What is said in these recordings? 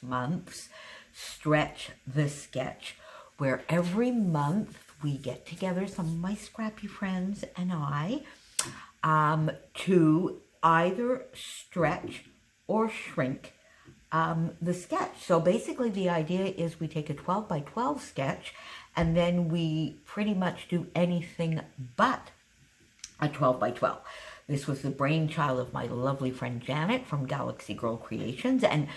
month's Stretch the Sketch, where every month we get together, some of my scrappy friends and I, to either stretch or shrink the sketch. So basically the idea is we take a 12 by 12 sketch and then we pretty much do anything but a 12 by 12. This was the brainchild of my lovely friend Janet from Galaxy Girl Creations, and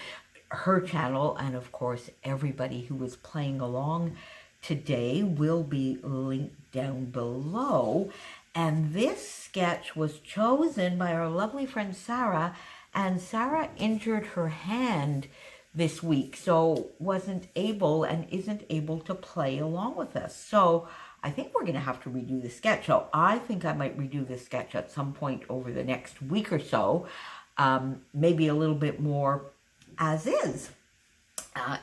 her channel, and of course everybody who was playing along today will be linked down below. And this sketch was chosen by our lovely friend Sarah, and Sarah injured her hand this week, so wasn't able and isn't able to play along with us. So I think we're going to have to redo the sketch. So I think I might redo the sketch at some point over the next week or so, maybe a little bit more as is,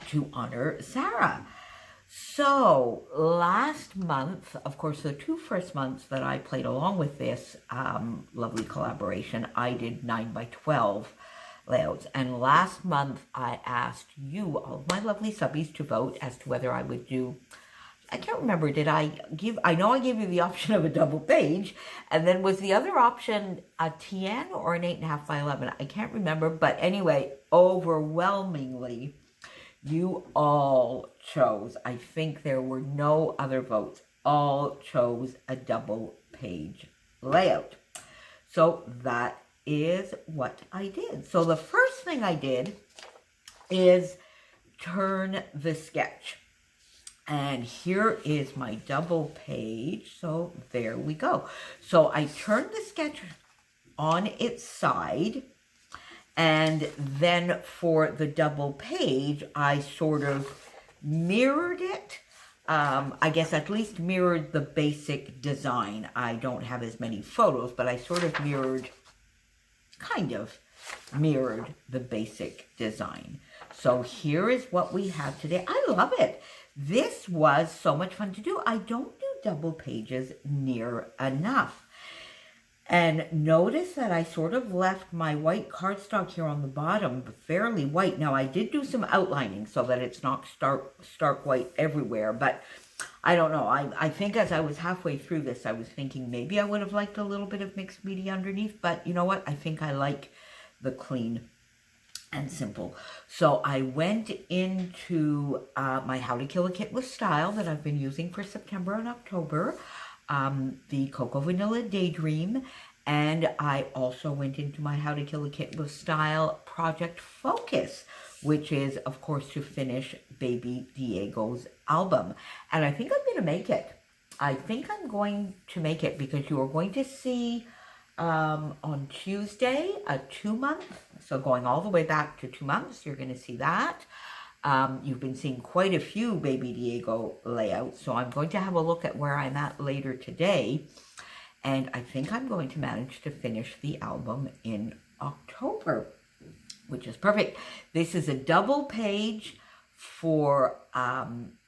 to honor Sarah. So last month, of course, the two first months that I played along with this lovely collaboration, I did 9 by 12 layouts. And last month, I asked you, all of my lovely subbies, to vote as to whether I would do, I can't remember, I know I gave you the option of a double page, and then was the other option a TN or an 8.5 by 11? I can't remember, but anyway, overwhelmingly, you all chose, I think there were no other votes, all chose a double page layout. So that is what I did. So the first thing I did is turn the sketch. And here is my double page. So there we go. So I turned the sketch on its side. And then for the double page, I sort of mirrored it. I guess at least mirrored the basic design. I don't have as many photos, but I sort of kind of mirrored the basic design. So here is what we have today. I love it. This was so much fun to do. I don't do double pages near enough. And notice that I sort of left my white cardstock here on the bottom fairly white. Now, I did do some outlining so that it's not stark white everywhere, but I don't know. I think as I was halfway through this, I was thinking maybe I would have liked a little bit of mixed media underneath, but you know what? I think I like the clean and simple. So I went into my How to Kill a Kit with Style that I've been using for September and October, the Cocoa Vanilla Daydream, and I also went into my How to Kill a Kit with Style Project Focus, which is, of course, to finish Baby Diego's album. And I think I'm going to make it. I think I'm going to make it because you are going to see on Tuesday a 2-month, so going all the way back to 2 months, you're going to see that. You've been seeing quite a few Baby Diego layouts, so I'm going to have a look at where I'm at later today, and I think I'm going to manage to finish the album in October, which is perfect. This is a double page for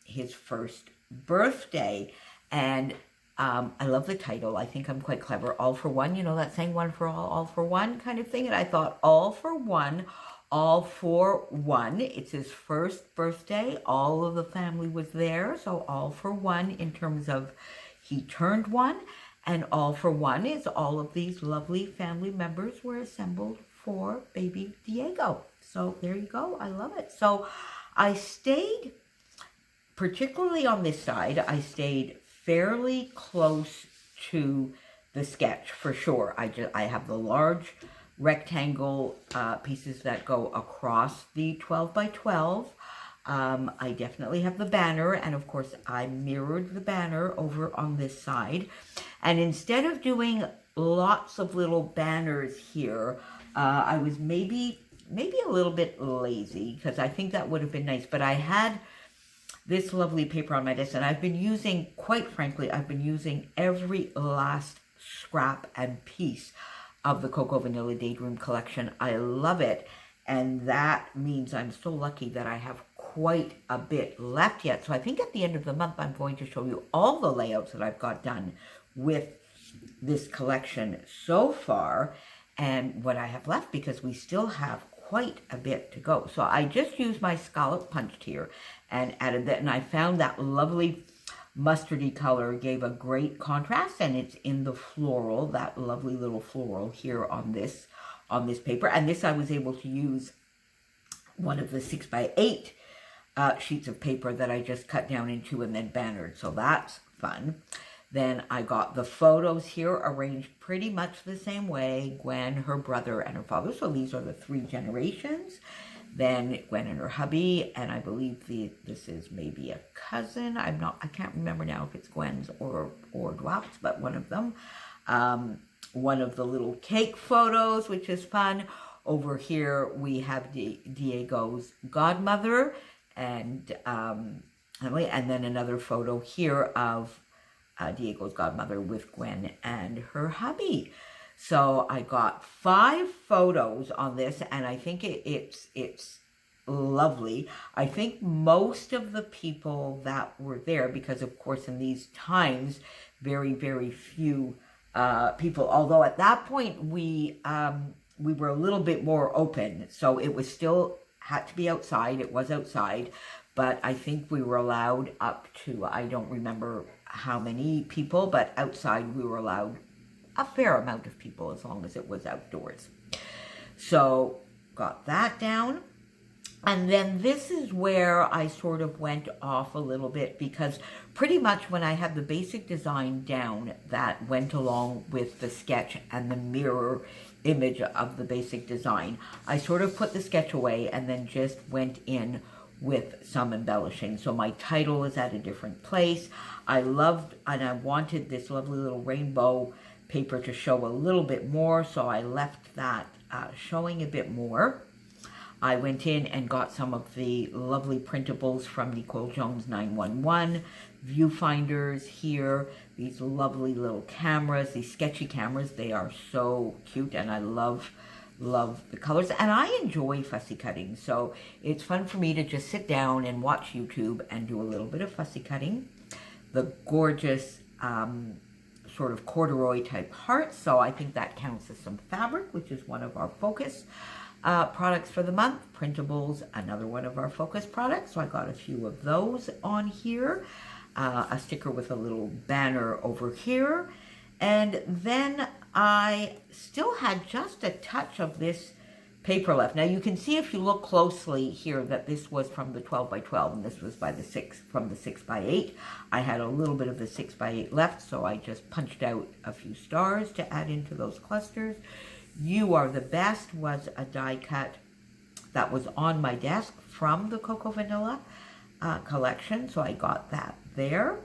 his first birthday, and I love the title. I think I'm quite clever. All for one, you know that saying, one for all for one kind of thing, and I thought all for one. All for one. It's his first birthday. All of the family was there. So all for one in terms of he turned one. And all for one is all of these lovely family members were assembled for Baby Diego. So there you go. I love it. So I stayed, particularly on this side, I stayed fairly close to the sketch for sure. I have the large rectangle pieces that go across the 12 by 12. I definitely have the banner, and of course I mirrored the banner over on this side. And instead of doing lots of little banners here, I was maybe a little bit lazy, because I think that would have been nice. But I had this lovely paper on my desk, and I've been using, quite frankly, I've been using every last scrap and piece of the Cocoa Vanilla Daydream collection. I love it, and that means I'm so lucky that I have quite a bit left yet. So I think at the end of the month, I'm going to show you all the layouts that I've got done with this collection so far, and what I have left, because we still have quite a bit to go. So I just used my scallop punched here and added that, and I found that lovely mustardy color gave a great contrast, and it's in the floral, that lovely little floral here on this paper. And this I was able to use one of the 6x8 sheets of paper that I just cut down into and then bannered, so that's fun. Then I got the photos here arranged pretty much the same way, Gwen, her brother, and her father. So these are the 3 generations. Then Gwen and her hubby, and I believe this is maybe a cousin. I can't remember now if it's Gwen's or Dwap's, but one of them. One of the little cake photos, which is fun. Over here we have Diego's godmother and Emily, and then another photo here of Diego's godmother with Gwen and her hubby. So I got 5 photos on this, and I think it's lovely. I think most of the people that were there, because of course in these times, very, very few people, although at that point we were a little bit more open, so it was still had to be outside. It was outside, but I think we were allowed up to, I don't remember how many people, but outside we were allowed a fair amount of people as long as it was outdoors. So got that down. And then this is where I sort of went off a little bit, because pretty much when I had the basic design down that went along with the sketch and the mirror image of the basic design, I sort of put the sketch away and then just went in with some embellishing. So my title is at a different place. I loved and I wanted this lovely little rainbow paper to show a little bit more, so I left that showing a bit more. I went in and got some of the lovely printables from Nicole Jones 911, viewfinders here, these lovely little cameras, these sketchy cameras. They are so cute, and I love the colors, and I enjoy fussy cutting, so it's fun for me to just sit down and watch YouTube and do a little bit of fussy cutting. The gorgeous sort of corduroy type hearts, so I think that counts as some fabric, which is one of our focus products for the month. Printables, another one of our focus products, so I got a few of those on here. A sticker with a little banner over here, and then I still had just a touch of this paper left. Now you can see if you look closely here that this was from the 12x12 and this was from the 6x8. I had a little bit of the 6x8 left, so I just punched out a few stars to add into those clusters. You Are the Best was a die cut that was on my desk from the Cocoa Vanilla collection, so I got that there.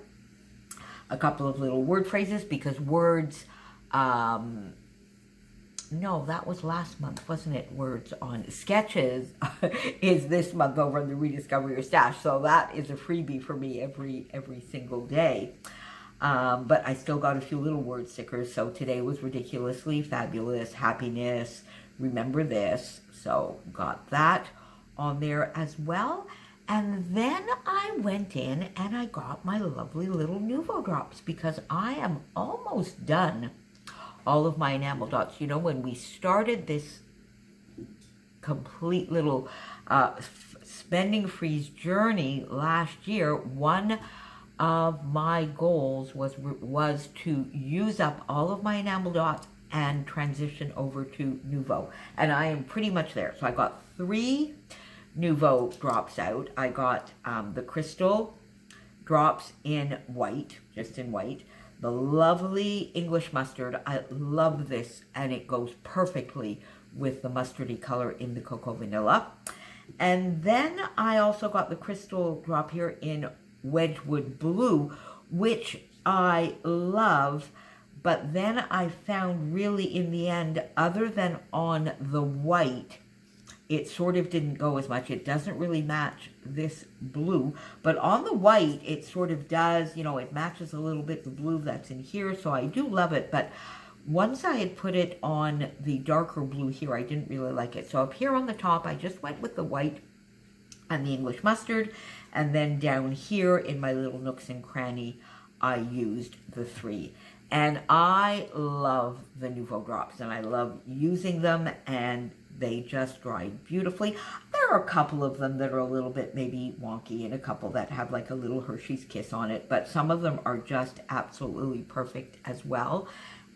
A couple of little word phrases, because words, no, that was last month, wasn't it? Words on sketches is this month over in the Rediscover Your Stash, so that is a freebie for me every single day. But I still got a few little word stickers. So today was ridiculously fabulous, happiness, remember this. So got that on there as well. And then I went in and I got my lovely little Nuvo drops, because I am almost done all of my enamel dots. You know, when we started this complete little spending freeze journey last year, one of my goals was to use up all of my enamel dots and transition over to Nuvo, and I am pretty much there. So I got 3 Nuvo drops out. I got the crystal drops in white, just in white. The lovely English mustard, I love this, and it goes perfectly with the mustardy color in the Cocoa Vanilla. And then I also got the crystal drop here in Wedgwood Blue, which I love, but then I found really in the end, other than on the white, it sort of didn't go as much. It doesn't really match this blue, but on the white, it sort of does, you know, it matches a little bit the blue that's in here, so I do love it. But once I had put it on the darker blue here, I didn't really like it. So up here on the top, I just went with the white and the English mustard, and then down here in my little nooks and cranny, I used the 3. And I love the Nuvo drops, and I love using them, and They just dried beautifully. There are a couple of them that are a little bit maybe wonky and a couple that have like a little Hershey's Kiss on it, but some of them are just absolutely perfect as well,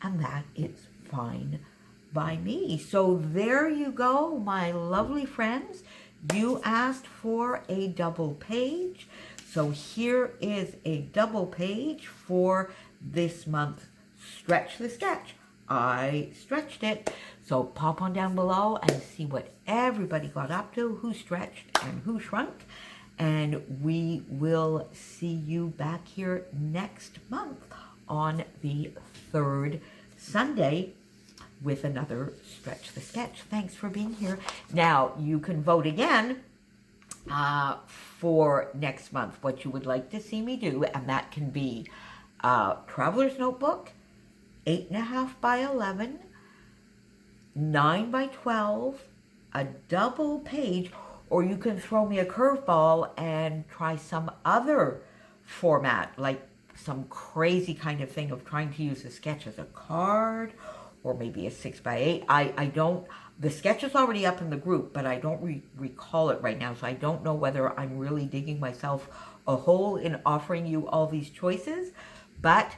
and that is fine by me. So there you go, my lovely friends. You asked for a double page, so here is a double page for this month's Stretch the Sketch. I stretched it, so pop on down below and see what everybody got up to, who stretched and who shrunk, and we will see you back here next month on the third Sunday with another Stretch the Sketch. Thanks for being here. Now, you can vote again for next month, what you would like to see me do, and that can be Traveler's Notebook, 8.5 by 11, 9 by 12, a double page, or you can throw me a curveball and try some other format, like some crazy kind of thing of trying to use a sketch as a card, or maybe a 6 by 8. I don't, the sketch is already up in the group, but I don't recall it right now, so I don't know whether I'm really digging myself a hole in offering you all these choices, but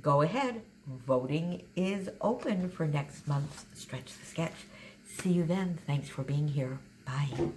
go ahead. Voting is open for next month's Stretch the Sketch. See you then. Thanks for being here. Bye.